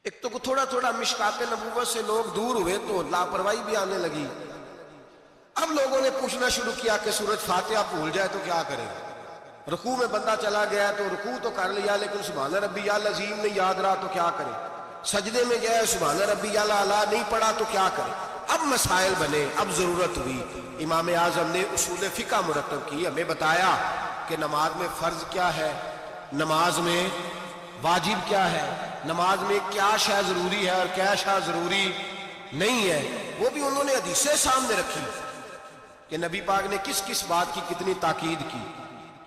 ایک تو تھوڑا تھوڑا مشکات نبوت سے لوگ دور ہوئے تو لاپرواہی بھی آنے لگی. اب لوگوں نے پوچھنا شروع کیا کہ سورۃ فاتحہ بھول جائے تو کیا کرے. رکوع میں بندہ چلا گیا تو رکوع تو کر لیا لیکن سبحان ربی العظیم نہیں یاد رہا تو کیا کرے. سجدے میں گیا سبحان ربی الاعلیٰ نہیں پڑھا تو کیا کرے. اب مسائل بنے, اب ضرورت ہوئی. امام اعظم نے اصول فقہ مرتب کی, ہمیں بتایا کہ نماز میں فرض کیا ہے, نماز میں واجب کیا ہے, نماز میں کیا شے ضروری ہے اور کیا شے ضروری نہیں ہے. وہ بھی انہوں نے حدیثیں سامنے رکھی کہ نبی پاک نے کس کس بات کی کتنی تاکید کی,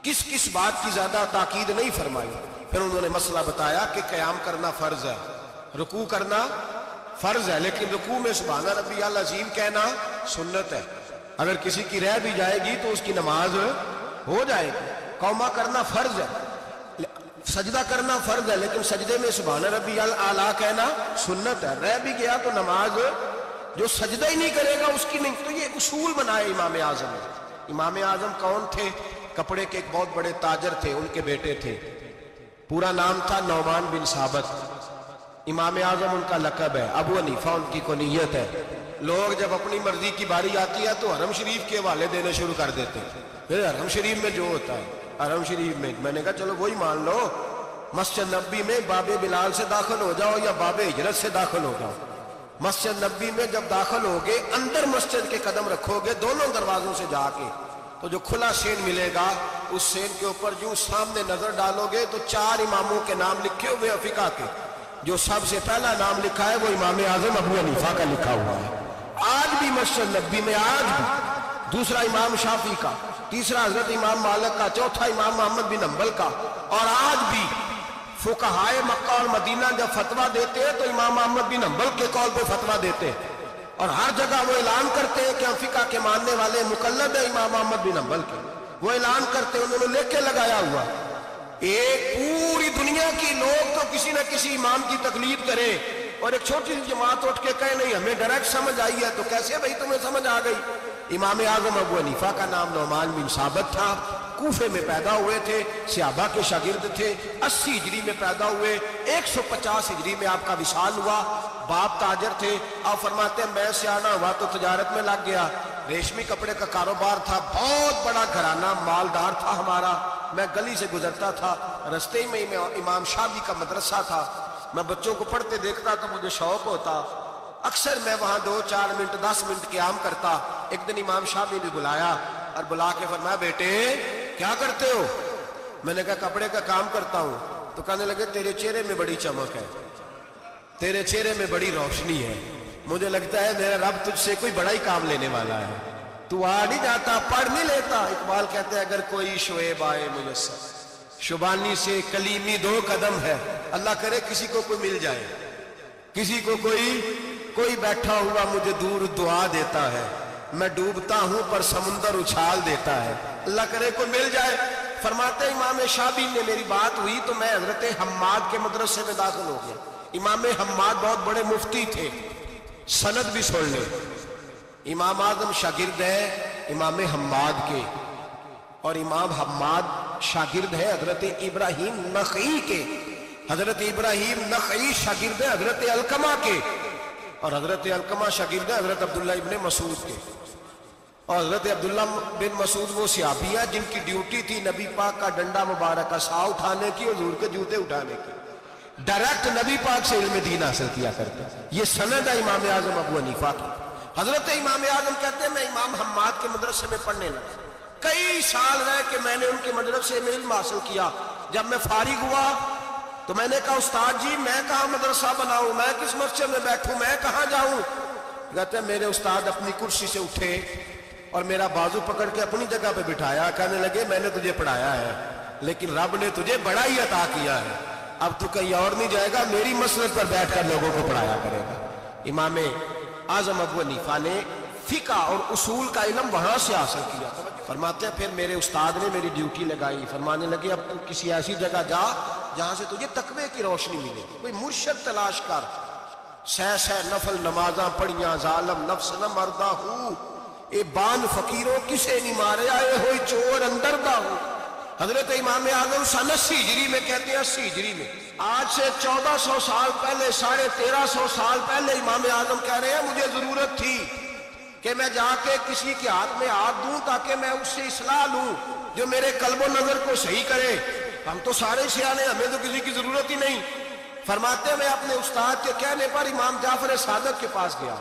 کس کس بات کی زیادہ تاکید نہیں فرمائی. پھر انہوں نے مسئلہ بتایا کہ قیام کرنا فرض ہے, رکوع کرنا فرض ہے, لیکن رکوع میں سبحان ربی العظیم کہنا سنت ہے. اگر کسی کی رہ بھی جائے گی تو اس کی نماز ہو جائے گی. قوما کرنا فرض ہے, سجدہ کرنا فرض ہے, لیکن سجدے میں سبحان ربی الاعلیٰ کہنا سنت ہے. رہ بھی گیا تو نماز جو سجدہ ہی نہیں کرے گا اس کی نہیں. تو یہ اصول بنائے امام اعظم نے. امام اعظم کون تھے؟ کپڑے کے ایک بہت بڑے تاجر تھے, ان کے بیٹے تھے, پورا نام تھا نعمان بن ثابت. امام اعظم ان کا لقب ہے, ابو حنیفہ ان کی کنیت ہے. لوگ جب اپنی مرضی کی باری آتی ہے تو حرم شریف کے حوالے دینے شروع کر دیتے ہیں. پھر حرم شریف میں جو ہوتا ہے, حرم شریف میں نے کہا چلو وہی مان لو, مسجد نبی میں باب بلال سے داخل ہو جاؤ یا باب ہجرت سے داخل ہو جاؤ. مسجد نبی میں جب داخل ہوگے, اندر مسجد کے قدم رکھو گے دونوں دروازوں سے جا کے, تو جو کھلا سین ملے گا اس سین کے اوپر جو سامنے نظر ڈالو گے تو 4 اماموں کے نام لکھے ہوئے فقہ کے. جو سب سے پہلا نام لکھا ہے وہ امام اعظم ابو حنیفہ کا لکھا ہوا ہے. آج بھی مسجد نبی میں, آج بھی, دوسرا امام شافعی کا, تیسرا حضرت امام مالک کا, چوتھا امام محمد بن حنبل کا. اور آج بھی فقہائے مکہ اور مدینہ جب فتویٰ دیتے ہیں تو امام محمد بن حنبل کے قول پہ فتویٰ دیتے ہیں, اور ہر جگہ وہ اعلان کرتے ہیں کہ ہم فقہ کے ماننے والے مقلد ہیں امام محمد بن حنبل کے. وہ اعلان کرتے ہیں, انہوں نے لے کے لگایا ہوا. ایک پوری دنیا کی لوگ تو کسی نہ کسی امام کی تقلید کرے, اور ایک چھوٹی سی جماعت اٹھ کے کہے نہیں ہمیں ڈائریکٹ سمجھ آئی ہے. تو کیسے بھائی تمہیں سمجھ آ گئی؟ امام اعظم ابو حنیفہ کا نام نعمان بن ثابت تھا, کوفے میں پیدا ہوئے تھے, صحابہ کے شاگرد تھے, 80 ہجری میں پیدا ہوئے, 150 ہجری میں آپ کا وصال ہوا. باپ تاجر تھے. آپ فرماتے ہیں میں سیانا ہوا تو تجارت میں لگ گیا. ریشمی کپڑے کا کاروبار تھا, بہت بڑا گھرانہ مالدار تھا ہمارا. میں گلی سے گزرتا تھا, رستے میں امام شافعی کا مدرسہ تھا, میں بچوں کو پڑھتے دیکھتا تو مجھے شوق ہوتا, اکثر میں وہاں 2-4 منٹ 10 منٹ قیام کرتا. ایک دن امام شافعی نے بلایا اور بلا کے فرمایا بیٹے کیا کرتے ہو؟ میں نے کہا کپڑے کا کام کرتا ہوں. تو کہنے لگے تیرے چہرے میں بڑی چمک ہے, تیرے چہرے میں بڑی روشنی ہے, مجھے لگتا ہے میرا رب تجھ سے کوئی بڑا ہی کام لینے والا ہے, تو آ نہیں جاتا, پڑھ نہیں لیتا. اقبال کہتے ہیں اگر کوئی شعیب آئے میسر, شبانی سے کلیمی 2 قدم ہے. اللہ کرے کسی کو کوئی مل جائے, کسی کو کوئی بیٹھا ہوا مجھے دور دعا دیتا ہے, میں ڈوبتا ہوں پر سمندر اچھال دیتا ہے. اللہ کرے کوئی مل جائے. فرماتے امام شافعی نے میری بات ہوئی تو میں حضرت حماد کے مدرسے میں داخل ہو گیا. امام حماد بہت بڑے مفتی تھے, سند بھی سن لے. امام اعظم شاگرد ہے امام حماد کے, اور امام حماد شاگرد ہے حضرت ابراہیم نخعی کے. حضرت ابراہیم نخعی شاگرد ہے حضرت علقمہ کے, اور حضرت علقمہ شاگرد ہے حضرت عبداللہ ابن مسعود کے. اور حضرت عبداللہ بن مسعود وہ صحابی ہیں جن کی ڈیوٹی تھی نبی پاک کا ڈنڈا مبارک کا سا اٹھانے کی, حضور کے جوتے اٹھانے کی. ڈائریکٹ نبی پاک سے علم دین حاصل کیا کرتے. یہ سند ہے امام اعظم ابو حنیفہ کی. حضرت امام اعظم کہتے ہیں میں امام حماد کے مدرسے میں پڑھنے لگا, کئی سال رہ کہ میں نے ان کے مدرسے میں علم حاصل کیا. جب میں فارغ ہوا تو میں نے کہا استاد جی میں کہاں مدرسہ بناؤں, میں کس مسجد میں بیٹھوں, میں کہاں جاؤں؟ کہتے ہیں میرے استاد اپنی کرسی سے اٹھے اور میرا بازو پکڑ کے اپنی جگہ پہ بٹھایا. کہنے لگے میں نے تجھے پڑھایا ہے لیکن رب نے تجھے بڑا ہی عطا کیا ہے, اب تو کہیں اور نہیں جائے گا, میری مسجد پر بیٹھ کر لوگوں کو پڑھایا کرے گا. امام اعظم ابو حنیفہ نے فقہ اور اصول کا علم وہاں سے حاصل کیا. فرماتے ہیں پھر میرے استاد نے میری ڈیوٹی لگائی, فرمانے لگے اب تو کسی ایسی جگہ جا جہاں سے تجھے تقوی کی روشنی ملے, کوئی مرشد تلاش کر. 6 نفل نمازاں پڑھیاں, ظالم نفس نہ مردہ ہوں, اے بان فقیروں کسے نہیں مارے, آئے ہوئی چور اندر دا ہوں. حضرت امام اعظم سن 80 ہجری میں کہتے ہیں 80 ہجری میں، آج سے 1400 سال پہلے 1350 سال پہلے امام اعظم کہہ رہے ہیں مجھے ضرورت تھی کہ میں جا کے کسی کے ہاتھ میں ہاتھ دوں تاکہ میں اس سے اصلاح لوں جو میرے قلب و نظر کو صحیح کرے۔ ہم تو سارے سیانے، ہمیں تو کسی کی ضرورت ہی نہیں۔ فرماتے میں اپنے استاد کے کہنے پر امام جعفر صادق کے پاس گیا،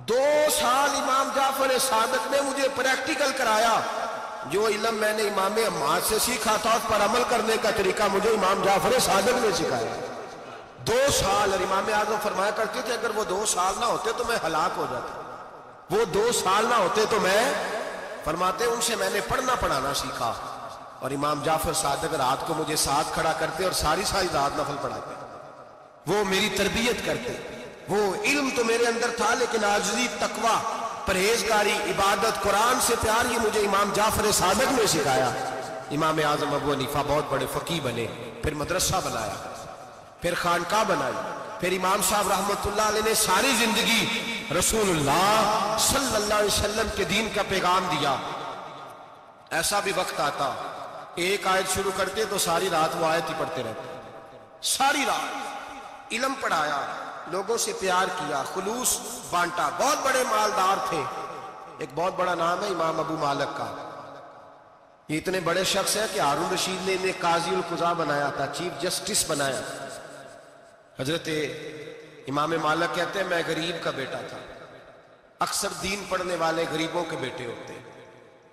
2 سال امام جعفر صادق نے مجھے پریکٹیکل کرایا، جو علم میں نے امام حماد سے سیکھا تھا اس پر عمل کرنے کا طریقہ مجھے امام جعفر صادق نے سکھایا۔ 2 سال، اور امام اعظم فرمایا کرتے تھے اگر وہ 2 سال نہ ہوتے تو میں ہلاک ہو جاتا، وہ 2 سال نہ ہوتے تو میں، فرماتے ان سے میں نے پڑھنا پڑھانا سیکھا۔ اور امام جعفر صادق رات کو مجھے ساتھ کھڑا کرتے اور ساری رات نفل پڑھاتے، وہ میری تربیت کرتے۔ وہ علم تو میرے اندر تھا لیکن عاجزی، تقوی، پرہیزگاری، عبادت، قرآن سے پیار، یہ مجھے امام جعفر صادق نے سکھایا۔ امام اعظم ابو حنیفہ بہت بڑے فقیہ بنے، پھر مدرسہ بنایا، پھر خانقاہ بنائی، پھر امام صاحب رحمت اللہ علیہ نے ساری زندگی رسول اللہ صلی اللہ علیہ وسلم کے دین کا پیغام دیا۔ ایسا بھی وقت آتا ایک آیت شروع کرتے تو ساری رات وہ آیت ہی پڑھتے رہتے، ساری رات علم پڑھایا، لوگوں سے پیار کیا، خلوص بانٹا۔ بہت بڑے مالدار تھے، ایک بہت بڑا نام ہے امام ابو مالک کا، یہ اتنے بڑے شخص ہیں کہ ہارون رشید نے انہیں قاضی القضاء بنایا تھا، چیف جسٹس بنایا۔ حضرت امام مالک کہتے ہیں میں غریب کا بیٹا تھا، اکثر دین پڑھنے والے غریبوں کے بیٹے ہوتے ہیں،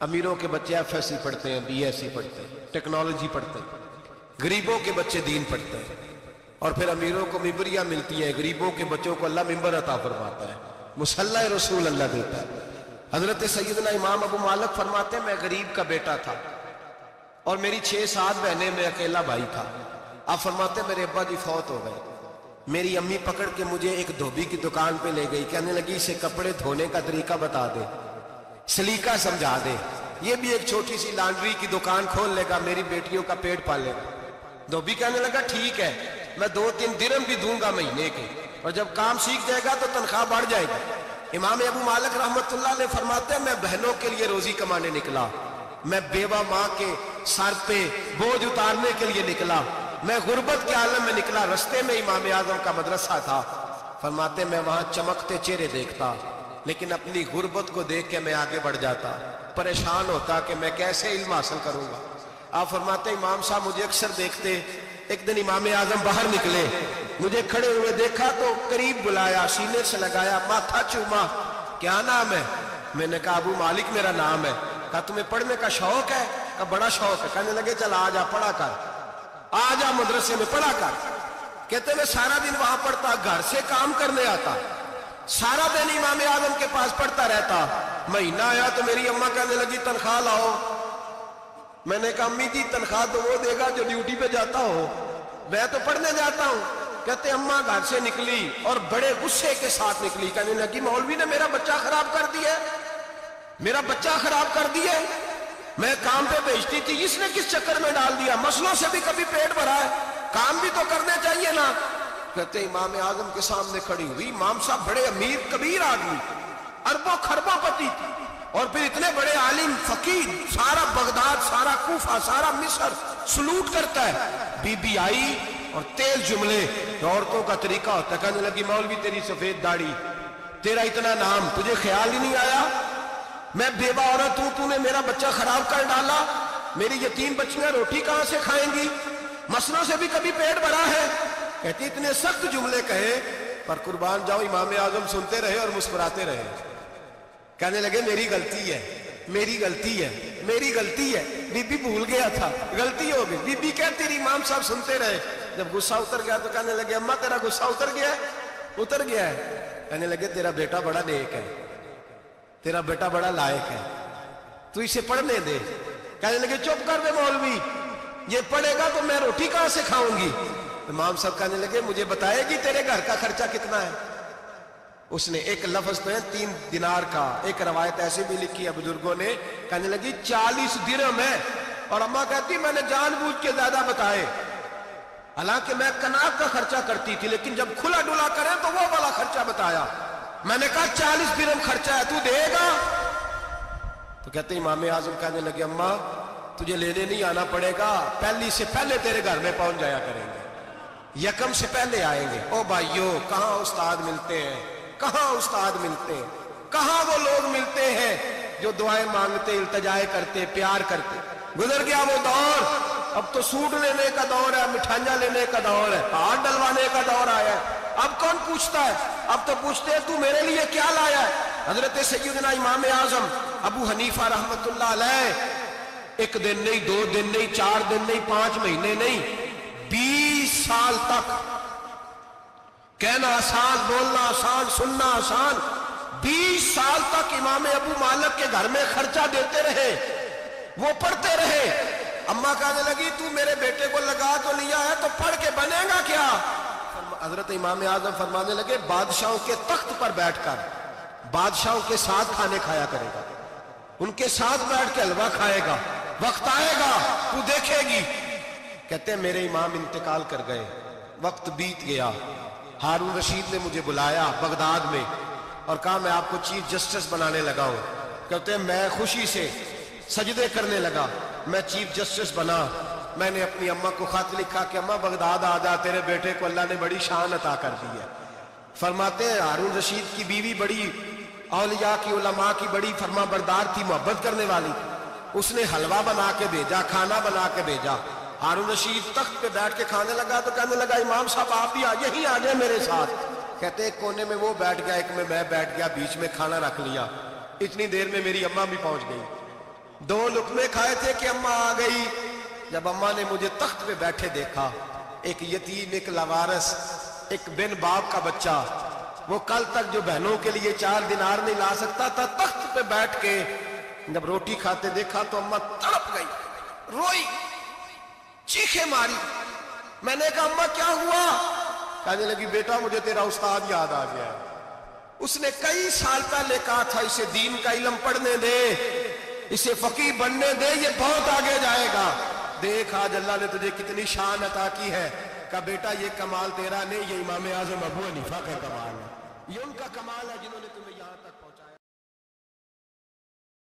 امیروں کے بچے ایف ایس سی پڑھتے ہیں، بی ایس سی پڑھتے ہیں، ٹیکنالوجی پڑھتے ہیں، غریبوں کے بچے دین پڑھتے ہیں، اور پھر امیروں کو ممبریاں ملتی ہیں، غریبوں کے بچوں کو اللہ ممبر عطا فرماتا ہے، مصلی رسول اللہ دیتا ہے۔ حضرت سیدنا امام ابو مالک فرماتے ہیں میں غریب کا بیٹا تھا اور میری 6-7 بہنیں، میں اکیلا بھائی تھا۔ آپ فرماتے ہیں میرے ابا جی فوت ہو گئے، میری امی پکڑ کے مجھے ایک دھوبی کی دکان پہ لے گئی، کہنے لگی اسے کپڑے دھونے کا طریقہ بتا دے، سلیقہ سمجھا دے، یہ بھی ایک چھوٹی سی لانڈری کی دکان کھول لے گا، میری بیٹیوں کا پیٹ پالے گا۔ دھوبی کہنے لگا ٹھیک ہے، میں 2-3 درہم بھی دوں گا مہینے کے، اور جب کام سیکھ جائے گا تو تنخواہ بڑھ جائے گی۔ امام ابو مالک رحمت اللہ علیہ فرماتے ہیں میں بہنوں کے لیے روزی کمانے نکلا، میں بیوہ ماں کے سر پہ بوجھ اتارنے کے لیے نکلا، میں غربت کے عالم میں نکلا۔ رستے میں امام اعظم کا مدرسہ تھا، فرماتے میں وہاں چمکتے چہرے دیکھتا، لیکن اپنی غربت کو دیکھ کے میں آگے بڑھ جاتا، پریشان ہوتا کہ میں کیسے علم حاصل کروں گا۔ آپ فرماتے امام صاحب مجھے اکثر دیکھتے، ایک دن امام اعظم باہر نکلے، مجھے کھڑے ہوئے دیکھا تو قریب بلایا، سینے سے لگایا، ماتھا چوما، کیا نام ہے؟ میں نے کہا ابو مالک میرا نام ہے۔ کہا تمہیں پڑھنے کا شوق ہے؟ کہا بڑا شوق ہے۔ کہنے لگے چل آ جا پڑھا کر، آ جا مدرسے میں پڑھا کر۔ کہتے میں سارا دن وہاں پڑھتا، گھر سے کام کرنے آتا، سارا دن امام اعظم کے پاس پڑھتا رہتا۔ مہینہ آیا تو میری اماں کہنے لگی تنخواہ لاؤ۔ میں نے کہا امی جی تنخواہ تو وہ دے گا جو ڈیوٹی پہ جاتا ہو، میں تو پڑھنے جاتا ہوں۔ کہتے اماں گھر سے نکلی اور بڑے غصے کے ساتھ نکلی، کہنے لگی مولوی نے میرا بچہ خراب کر دیا، میرا بچہ خراب کر دیا، میں کام پہ بھیجتی تھی، اس نے کس چکر میں ڈال دیا، مسئلوں سے بھی کبھی پیٹ بھرا ہے، کام بھی تو کرنے چاہیے نا۔ کہتے امام اعظم کے سامنے کھڑی ہوئی، امام صاحب بڑے امیر کبیر آدمی، اربوں خربوں پتی، اور پھر اتنے بڑے عالم فقیر، سارا بغداد، سارا کوفہ، سارا مصر سلوٹ کرتا ہے۔ بی بی آئی اور تیل جملے، عورتوں کا طریقہ ہوتا ہے، کہنے لگی مولوی تیری سفید داڑھی، تیرا اتنا نام، تجھے خیال ہی نہیں آیا میں بیوہ عورت ہوں، تو نے میرا بچہ خراب کر ڈالا، میری یتیم بچیاں روٹی کہاں سے کھائیں گی، مسئلوں سے بھی کبھی پیٹ بھرا ہے۔ کہتی اتنے سخت جملے کہے پر قربان جاؤ امام اعظم سنتے رہے اور مسکراتے رہے۔ کہنے لگے میری غلطی ہے، میری غلطی ہے، میری غلطی ہے، بی بی بھول گیا تھا، غلطی ہو گئی۔ بی بی کہتی رہی، امام صاحب سنتے رہے۔ جب غصہ اتر گیا تو کہنے لگے اماں تیرا غصہ اتر گیا ہے؟ اتر گیا ہے۔ کہنے لگے تیرا بیٹا بڑا نیک ہے، تیرا بیٹا بڑا لائق ہے، تو اسے پڑھنے دے۔ کہنے لگے چپ کر دے مولوی، یہ پڑھے گا تو میں روٹی کہاں سے کھاؤں گی۔ امام صاحب کہنے لگے مجھے بتائے گی تیرے گھر کا خرچہ کتنا ہے؟ اس نے ایک لفظ تو ہے 3 دینار کا، ایک روایت ایسے بھی لکھی ہے بزرگوں نے، کہنے لگی 40 درہم ہے، اور اماں کہتی میں نے جان بوجھ کے زیادہ بتائے، حالانکہ میں کناک کا خرچہ کرتی تھی، لیکن جب کھلا ڈلا کرے تو وہ والا خرچہ بتایا۔ میں نے کہا 40 درہم خرچہ ہے، تو دے گا؟ تو کہتے امام اعظم کہنے لگے اماں تجھے لینے نہیں آنا پڑے گا، پہلی سے پہلے تیرے گھر میں پہنچ جایا کریں گے، یکم سے پہلے آئیں گے۔ او بھائیو، کہاں استاد ملتے ہیں، کہاں استاد ملتے ہیں، کہاں وہ لوگ ملتے ہیں جو دعائیں مانگتے، التجائے کرتے، پیار کرتے۔ گزر گیا وہ دور، اب تو سوٹ لینے کا دور ہے، مٹھائیاں لینے کا دور ہے، ہاتھ ڈلوانے کا دور آیا ہے۔ اب کون پوچھتا ہے؟ اب تو پوچھتے ہیں تو میرے لیے کیا لایا ہے؟ حضرت سیدنا امام اعظم ابو حنیفہ رحمت اللہ علیہ ایک دن نہیں، 2 دن نہیں، 4 دن نہیں، 5 مہینے نہیں، 20 سال تک، کہنا آسان، بولنا آسان، سننا آسان، 20 سال تک امام ابو مالک کے گھر میں خرچہ دیتے رہے، وہ پڑھتے رہے۔ اماں کہنے لگی تو میرے بیٹے کو لگا تو لیا ہے تو پڑھ کے بنے گا کیا؟ حضرت امام اعظم فرمانے لگے بادشاہوں کے تخت پر بیٹھ کر بادشاہوں کے ساتھ کھانے کھایا کرے گا، ان کے ساتھ بیٹھ کے حلوہ کھائے گا، وقت آئے گا تو دیکھے گی۔ کہتے ہیں میرے امام انتقال کر گئے، وقت بیت گیا، ہارون رشید نے مجھے بلایا بغداد میں اور کہا میں آپ کو چیف جسٹس بنانے لگا ہوں۔ کہتے ہیں میں خوشی سے سجدے کرنے لگا، میں چیف جسٹس بنا۔ میں نے اپنی اماں کو خط لکھا کہ اماں بغداد آ جا، تیرے بیٹے کو اللہ نے بڑی شان عطا کر دی ہے۔ فرماتے ہیں ہارون رشید کی بیوی بڑی اولیاء کی، علماء کی بڑی فرما بردار تھی، محبت کرنے والی، اس نے حلوہ بنا کے بھیجا، کھانا بنا کے بھیجا۔ ہارون رشید تخت پہ بیٹھ کے کھانے لگا تو کہنے لگا امام صاحب آپ بھی یہیں آ جائیں میرے ساتھ۔ کہتے ایک کونے میں وہ بیٹھ گیا، ایک میں بیٹھ گیا، بیچ میں کھانا رکھ لیا۔ اتنی دیر میں میری اماں بھی پہنچ گئی، 2 لقمے کھائے تھے کہ اماں آ گئی۔ جب اماں نے مجھے تخت پہ بیٹھے دیکھا، ایک یتیم، ایک لاوارث، ایک بن باپ کا بچہ، وہ کل تک جو بہنوں کے لیے 4 دینار نہیں لا سکتا تھا، تخت پہ بیٹھ کے جب روٹی کھاتے دیکھا تو اماں تڑپ گئی، روئی، چیخیں ماری۔ میں نے کہا اماں کیا ہوا؟ کہنے لگی بیٹا مجھے تیرا استاد یاد آ گیا ہے، اس نے کئی سال پہلے کہا تھا اسے دین کا علم پڑھنے دے، اسے فقیہ بننے دے، یہ بہت آگے جائے گا۔ دیکھ آج اللہ نے تجھے کتنی شان عطا کی ہے۔ کہا بیٹا یہ کمال تیرا نہیں، یہ امام اعظم ابو حنیفہ کا کمال ہے، یہ ان کا کمال ہے جنہوں نے تمہیں یہاں تک پہنچایا۔